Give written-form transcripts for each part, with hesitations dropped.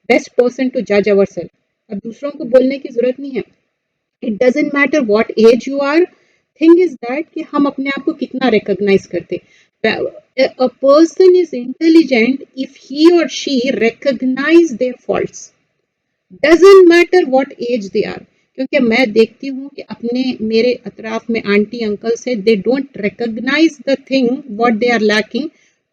Best person to जज our self. अब दूसरों को बोलने की जरूरत नहीं है, it doesn't matter what age you are, thing is that कि हम अपने आप को कितना रिकॉग्नाइज करते। A person is intelligent if he or she recognize their faults, doesn't matter what age they are। क्योंकि मैं देखती हूँ कि अपने मेरे अतराफ में आंटी अंकल से they don't recognise the thing what they are lacking,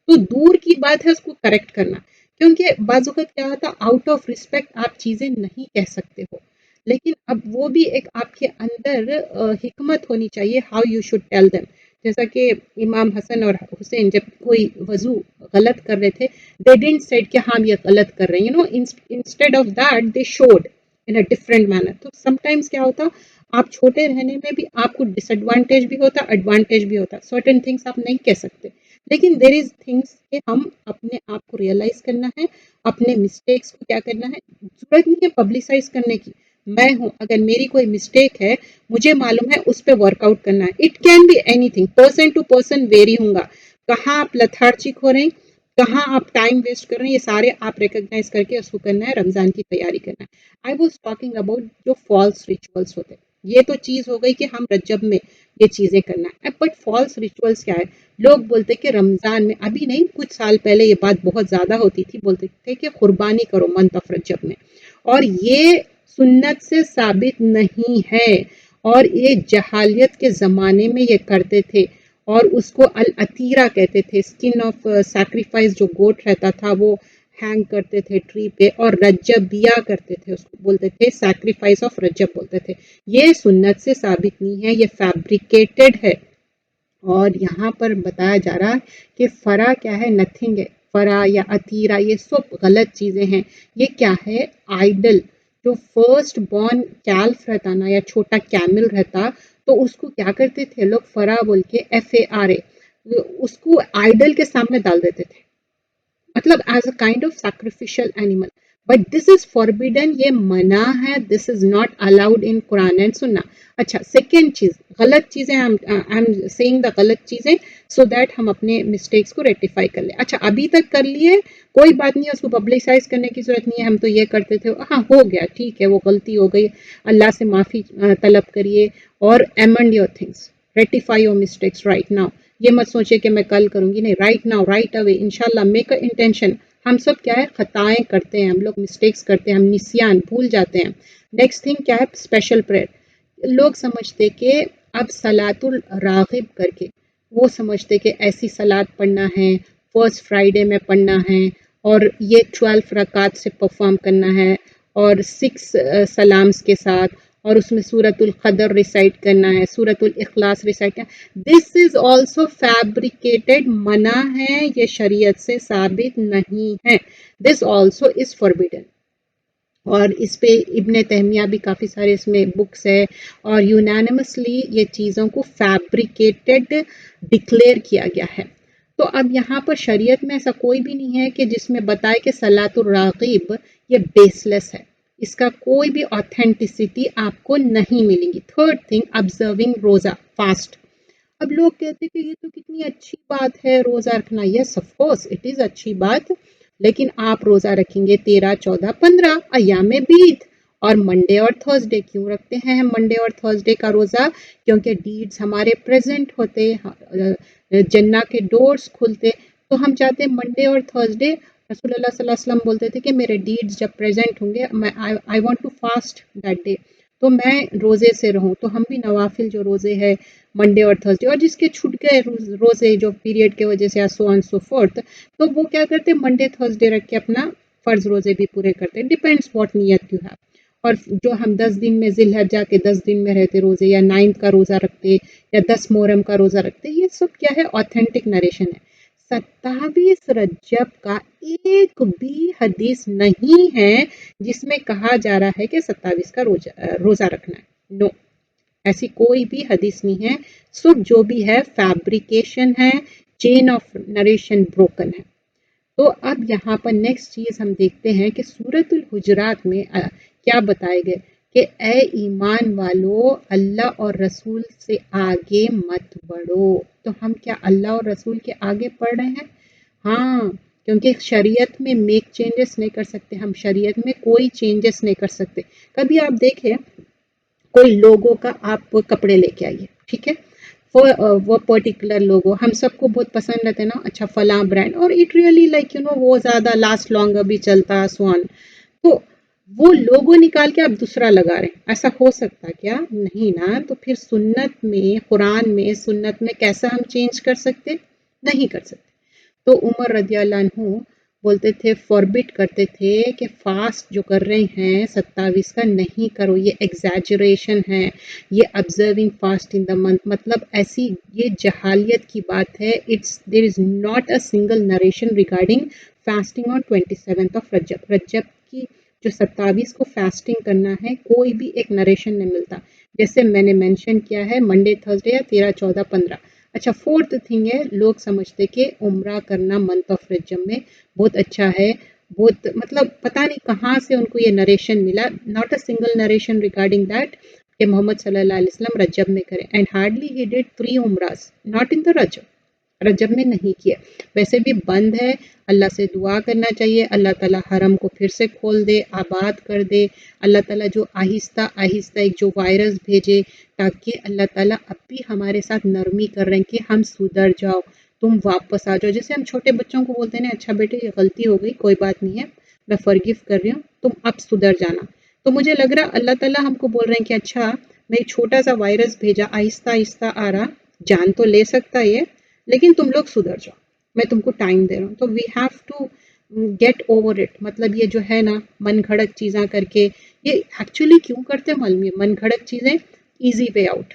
तो दूर की बात है उसको करेक्ट करना। क्योंकि बाज़ वक़्त क्या होता है, आउट ऑफ रिस्पेक्ट आप चीज़ें नहीं कह सकते हो, लेकिन अब वो भी एक आपके अंदर हिकमत होनी चाहिए how you should tell them. जैसा कि इमाम हसन और हुसैन जब कोई वजू गलत कर रहे थे, दे डिडंट सेड कि हम ये गलत कर रहे हैं, you know, instead of that they showed in a different manner. तो समटाइम्स क्या होता, आप छोटे रहने में भी आपको डिसएडवांटेज भी होता, एडवांटेज भी होता। सर्टेन थिंग्स आप नहीं कह सकते, लेकिन देर इज थिंग्स कि हम अपने आप को रियलाइज करना है, अपने मिस्टेक्स को क्या करना है। जरूरत नहीं है पब्लिसाइज करने की। मैं हूं, अगर मेरी कोई मिस्टेक है, मुझे मालूम है उस पर वर्कआउट करना है। It can be anything, person to person very होगा। कहाँ आप लथार्जिक हो रहे हैं, कहाँ आप टाइम वेस्ट कर रहे हैं, ये सारे आप रिकॉग्नाइज करके उसको करना है, रमजान की तैयारी करना है। आई वॉज टॉकिंग अबाउट जो फॉल्स रिचुअल्स होते हैं, ये तो चीज हो गई कि हम रजब में ये चीजें करना है, बट फॉल्स रिचुअल्स क्या है। लोग बोलते कि रमजान में, अभी नहीं कुछ साल पहले ये बात बहुत ज्यादा होती थी, बोलते थे कि कुर्बानी करो मंथ ऑफ रजब में, और ये सुन्नत से साबित नहीं है, और ये जहालियत के ज़माने में ये करते थे, और उसको अल अतीरा कहते थे। स्किन ऑफ सैक्रिफाइस जो गोट रहता था वो हैंग करते थे ट्री पे, और रज्जबिया करते थे, उसको बोलते थे सैक्रिफाइस ऑफ रज्जब बोलते थे। ये सुन्नत से साबित नहीं है, ये फैब्रिकेटेड है। और यहाँ पर बताया जा रहा है कि फरा क्या है, नथिंग है। फरा या अतीरा ये सब गलत चीज़ें हैं। ये क्या है, आइडल। जो फर्स्ट बॉर्न कैल्फ रहता ना, या छोटा कैमल रहता, तो उसको क्या करते थे लोग, फरा बोल के, FARA, उसको आइडल के सामने डाल देते थे, मतलब as a kind of sacrificial animal. But this is forbidden, ये मना है, this is not allowed in Quran and सुन्ना। अच्छा, सेकेंड चीज, गलत चीजें, आई एम सेइंग द गलत चीजें सो दैट हम अपने मिस्टेक्स को रेक्टिफाई कर ले। अच्छा, अभी तक कर लिए, कोई बात नहीं है, उसको पब्लिसाइज करने की जरूरत नहीं है, हम तो ये करते थे, हाँ हो गया, ठीक है, वो गलती हो गई, अल्लाह से माफी तलब करिए, और amend your things, rectify your mistakes right now. ये मत सोचिए कि मैं कल करूंगी, नहीं, राइट नाउ, राइट अवे, इंशाल्लाह, मेक अ इंटेंशन। हम सब क्या है, खताएं करते हैं, हम लोग मिस्टेक्स करते हैं, हम निस्यान भूल जाते हैं। नेक्स्ट थिंग क्या है, स्पेशल प्रेयर। लोग समझते कि अब सलातुल रागिब करके, वो समझते कि ऐसी सलात पढ़ना है, फर्स्ट फ्राइडे में पढ़ना है, और ये 12 रकात से परफॉर्म करना है, और 6 सलाम्स के साथ, और उसमें सूरतुल क़दर रिसाइट करना है, सूरतुल इखलास रिसाइट करना। दिस इज ऑल्सो फैब्रिकेटेड, मना है, ये शरीयत से साबित नहीं है। This also is forbidden. और इस पे इब्ने तैमिया भी काफ़ी सारे इसमें बुक्स है, और यूनानिमसली ये चीज़ों को फैब्रिकेटेड डिक्लेयर किया गया है। तो अब यहाँ पर शरीयत में ऐसा कोई भी नहीं है कि जिसमें बताए कि सलातुर रागिब ये बेसलेस है, इसका कोई भी ऑथेंटिसिटी आपको नहीं मिलेगी। थर्ड थिंग, ऑब्जर्विंग रोज़ा, फास्ट। अब लोग कहते हैं कि ये तो कितनी अच्छी बात है रोज़ा रखना। Yes, of course it is अच्छी बात, लेकिन आप रोज़ा रखेंगे 13, 14, 15 अय्याम बीद, और मंडे और थर्सडे क्यों रखते हैं हम मंडे और थर्सडे का रोज़ा? क्योंकि डीड्स हमारे प्रेजेंट होते, जन्ना के डोर्स खुलते, तो हम चाहते हैं मंडे और थर्सडे, रसूलुल्लाह सल्लल्लाहु अलैहि वसल्लम बोलते थे कि मेरे डीड्स जब प्रेजेंट होंगे, मैं I want to fast that day, तो मैं रोज़े से रहूं। तो हम भी नवाफिल जो रोज़े हैं मंडे और थर्सडे, और जिसके छूट गए रोज़े जो पीरियड के वजह से, सो ऑन सो फोर्थ, तो वो क्या करते हैं, मंडे थर्सडे रख के अपना फ़र्ज़ रोज़े भी पूरे करते हैं, डिपेंड्स व्हाट नियत यू हैव। और जो हम 10 दिन में जिलहज्जा के 10 दिन में रहते रोज़े, या 9 का रोज़ा रखते, या 10 मुहर्रम का रोज़ा रखते, ये सब क्या है, ऑथेंटिक नरेशन है। 27 रजब का एक भी हदीस नहीं है जिसमें कहा जा रहा है कि 27 का रोज़ा रखना है। नो, ऐसी कोई भी हदीस नहीं है। सब जो भी है फैब्रिकेशन है, चेन ऑफ नरेशन ब्रोकन है। तो अब यहाँ पर नेक्स्ट चीज हम देखते हैं कि सूरतुल हुजरात में क्या बताए गए कि ए ईमान वालो, अल्लाह और रसूल से आगे मत बढ़ो। तो हम क्या अल्लाह और रसूल के आगे पढ़ रहे हैं? हाँ, क्योंकि शरीयत में मेक चेंजेस नहीं कर सकते हम, शरीयत में कोई चेंजेस नहीं कर सकते। कभी आप देखें कोई लोगों का आप कपड़े लेके आइए, ठीक है, वो पर्टिकुलर लोगो हम सबको बहुत पसंद रहते हैं ना, अच्छा फला ब्रांड, और इट रियली लाइक वो ज़्यादा लास्ट लॉन्गर भी चलता स्वान, तो वो लोगो निकाल के आप दूसरा लगा रहे हैं, ऐसा हो सकता क्या? नहीं ना। तो फिर सुन्नत में, कुरान में, सुन्नत में कैसा हम चेंज कर सकते? नहीं कर सकते। तो उमर रदियल्लाहु अन्हु बोलते थे, फॉरबिट करते थे कि फास्ट जो कर रहे हैं 27 का नहीं करो, ये एग्जैजरेशन है, ये observing fast in the month, मतलब ऐसी ये जहालियत की बात है। It's there is not a single narration regarding fasting on 27th of Rajab. Rajab की जो 27 को फास्टिंग करना है, कोई भी एक नरेशन नहीं मिलता। जैसे मैंने मेंशन किया है मंडे थर्सडे या 13 14 15। अच्छा, फोर्थ थिंग है, लोग समझते कि उम्रा करना मंथ ऑफ रजब में बहुत अच्छा है, बहुत मतलब पता नहीं कहाँ से उनको ये नरेशन मिला, not a single narration regarding that कि मोहम्मद सल्लल्लाहु अलैहि वसल्लम रजब में करें। एंड हार्डली ही डिड 3 उम्रास not in the Rajab, Rajab में नहीं किया। वैसे भी बंद है, अल्लाह से दुआ करना चाहिए, अल्लाह ताला हरम को फिर से खोल दे, आबाद कर दे, अल्लाह ताला जो आहिस्ता आहिस्ता एक जो वायरस भेजे, ताकि अल्लाह ताला अब भी हमारे साथ नरमी कर रहे हैं कि हम सुधर जाओ, तुम वापस आ जाओ। जैसे हम छोटे बच्चों को बोलते हैं ना, अच्छा बेटे ये गलती हो गई, कोई बात नहीं है, मैं फॉरगिव कर रही हूँ, तुम अब सुधर जाना। तो मुझे लग रहा अल्लाह ताला हमको बोल रहे हैं कि अच्छा मैं एक छोटा सा वायरस भेजा, आहिस्ता आहिस्ता आ रहा, जान तो ले सकता है लेकिन तुम लोग सुधर जाओ, मैं तुमको टाइम दे रहा हूँ। तो we have to get over it. मतलब ये जो है ना मन घड़क चीज़ें करके, ये एक्चुअली क्यों करते हैं मालूम है? मन घड़क चीज़ें, इजी वे आउट,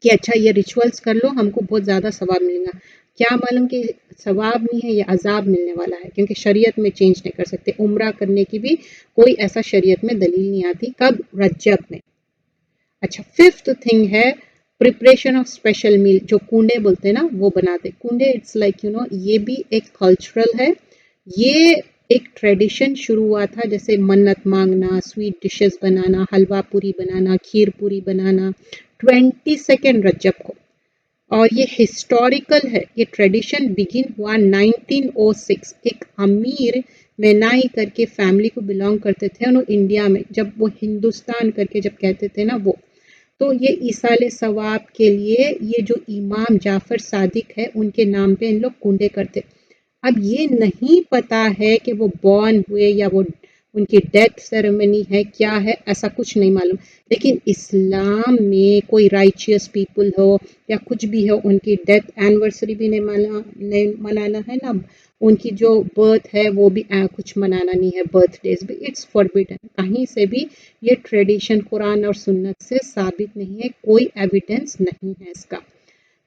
कि अच्छा ये रिचुअल्स कर लो हमको बहुत ज़्यादा सवाब मिलेगा। क्या मालूम कि सवाब नहीं है, ये अजाब मिलने वाला है, क्योंकि शरीयत में चेंज नहीं कर सकते। उम्रा करने की भी कोई ऐसा शरीयत में दलील नहीं आती, कब? रजब में। अच्छा, फिफ्थ थिंग है प्रिपरेशन ऑफ स्पेशल मील, जो कूंडे बोलते हैं ना, वो बनाते कूंडे। इट्स लाइक ये भी एक कल्चरल है, ये एक ट्रेडिशन शुरू हुआ था, जैसे मन्नत मांगना, स्वीट डिशेस बनाना, हलवा पूरी बनाना, खीर पूरी बनाना 22 रजब को। और ये हिस्टोरिकल है, ये ट्रेडिशन बिगिन हुआ 1906। एक अमीर मेनाई करके फैमिली को बिलोंग करते थे उन्होंने इंडिया में, जब वो हिंदुस्तान करके जब कहते थे ना वो, तो ये ईसाले सवाब के लिए ये जो इमाम जाफर सादिक है उनके नाम पे इन लोग कुंडे करते। अब ये नहीं पता है कि वो बॉर्न हुए या वो उनकी डेथ सेरेमनी है, क्या है, ऐसा कुछ नहीं मालूम। लेकिन इस्लाम में कोई राइचियस पीपल हो या कुछ भी हो, उनकी डेथ एनिवर्सरी भी नहीं मनाना है ना, उनकी जो बर्थ है वो भी कुछ मनाना नहीं है, बर्थडेज भी, इट्स फॉरबिडन। कहीं से भी ये ट्रेडिशन कुरान और सुन्नत से साबित नहीं है, कोई एविडेंस नहीं है इसका।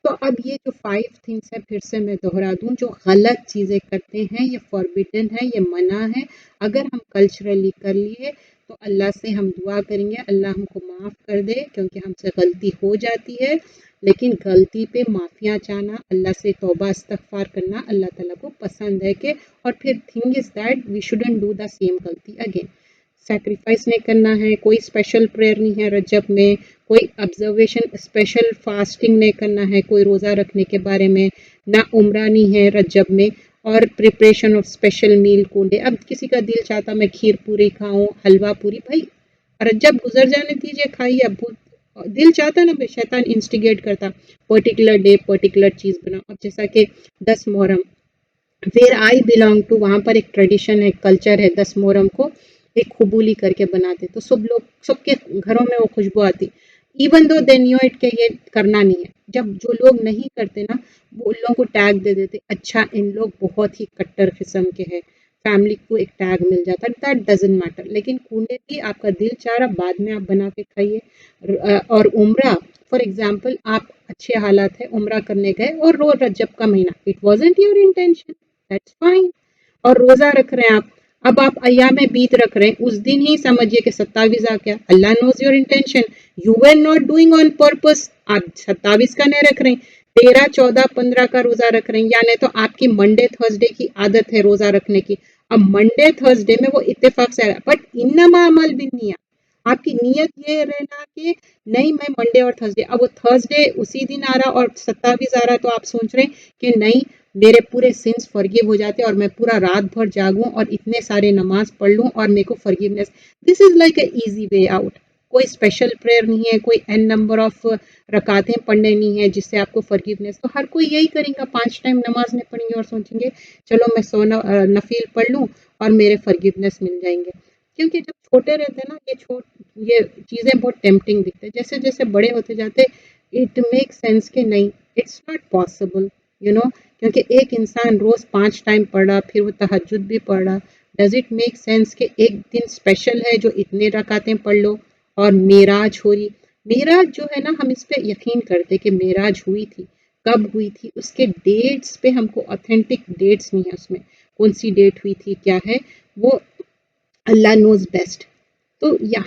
तो अब ये जो 5 थिंग्स है, फिर से मैं दोहरा दूं, जो गलत चीज़ें करते हैं ये फॉरबिडन है, ये मना है। अगर हम कल्चरली कर लिए तो अल्लाह से हम दुआ करेंगे अल्लाह हमको माफ़ कर दे, क्योंकि हमसे गलती हो जाती है। लेकिन गलती पे माफ़िया चाहना, अल्लाह से तौबा इस्तगफार करना अल्लाह ताला को पसंद है। कि और फिर thing is that we shouldn't do the same गलती अगेन। सैक्रिफाइस नहीं करना है, कोई स्पेशल प्रेयर नहीं है रजब में, कोई ऑब्जर्वेशन स्पेशल फास्टिंग नहीं करना है कोई रोज़ा रखने के बारे में, ना उम्रा नहीं है रजब में। और प्रिपरेशन ऑफ स्पेशल मील कूंडे, अब किसी का दिल चाहता मैं खीर पूरी खाऊं, हलवा पूरी, भाई रजब गुजर जाने दीजिए, खाइए। अब दिल चाहता ना, शैतान इंस्टिगेट करता पर्टिकुलर डे पर्टिकुलर चीज़ बनाओ। अब जैसा कि 10 मुहर्रम, वेयर आई बिलोंग टू, वहाँ पर एक ट्रेडिशन है, कल्चर है, 10 मुहर्रम को एक खुबूली करके बनाते, तो सब लोग, सबके घरों में वो खुशबू आती, even though they knew it के ये करना नहीं है। जब जो लोग नहीं करते ना, वो उन लोगों को टैग दे देते, अच्छा इन लोग बहुत ही कट्टर किस्म के हैं, फैमिली को एक टैग मिल जाता है, दैट डजेंट मैटर। लेकिन कूंडे भी आपका दिल चाह रहा, बाद में आप बना के खाइए। और उम्रा, फॉर एग्जाम्पल आप अच्छे हालात है, उम्रा करने गए और रो रजब का महीना, it wasn't your intention, that's fine. और रोजा रख रहे हैं आप, अब आप अय्याम बीत रख रहे हैं, उस दिन ही समझिए कि 27 आ गया, Allah knows your intention, you were not doing on purpose, आप 27 का नहीं रख रहे हैं, 13 14 15 का रोजा रख रहे हैं, यानी तो आपकी मंडे थर्सडे की आदत है रोजा रखने की। अब मंडे थर्सडे में वो इत्तेफाक से आ रहा है, बट इन्नमा अमल बिन नियत, आपकी नीयत ये रहना कि नहीं मैं मंडे और थर्सडे, अब वो थर्सडे उसी दिन आ रहा और 27 आ रहा, तो आप सोच रहे हैं कि नहीं मेरे पूरे सिंस फॉरगिव हो जाते और मैं पूरा रात भर जागूं और इतने सारे नमाज पढ़ लूं और मेरे को forgiveness. This is like a easy way out. कोई स्पेशल प्रेयर नहीं है, कोई एन नंबर ऑफ रकातें पढ़ने नहीं है जिससे आपको फॉरगिवनेस। तो हर कोई यही करेगा, 5 टाइम नमाज नहीं पढ़ेंगे और सोचेंगे चलो मैं 100 नफील पढ़ लूं और मेरे फॉरगिवनेस मिल जाएंगे। क्योंकि जब छोटे रहते हैं ना, ये चीजें बहुत टेम्पटिंग दिखते हैं। जैसे जैसे बड़े होते जाते इट मेक सेंस कि नहीं, it's not possible, you know. क्योंकि एक इंसान रोज 5 टाइम पढ़ रहा, फिर वो तहज्जुद भी पढ़ रहा, डज इट मेक सेंस कि एक दिन स्पेशल है जो इतने रकातें पढ़ लो और मेराज हो रही। मेराज जो है ना, हम इस पे यकीन करते कि मेराज हुई थी, कब हुई थी, उसके डेट्स पे हमको ऑथेंटिक डेट्स नहीं है उसमें, कौन सी डेट हुई थी क्या है वो अल्लाह नोज बेस्ट। तो यहाँ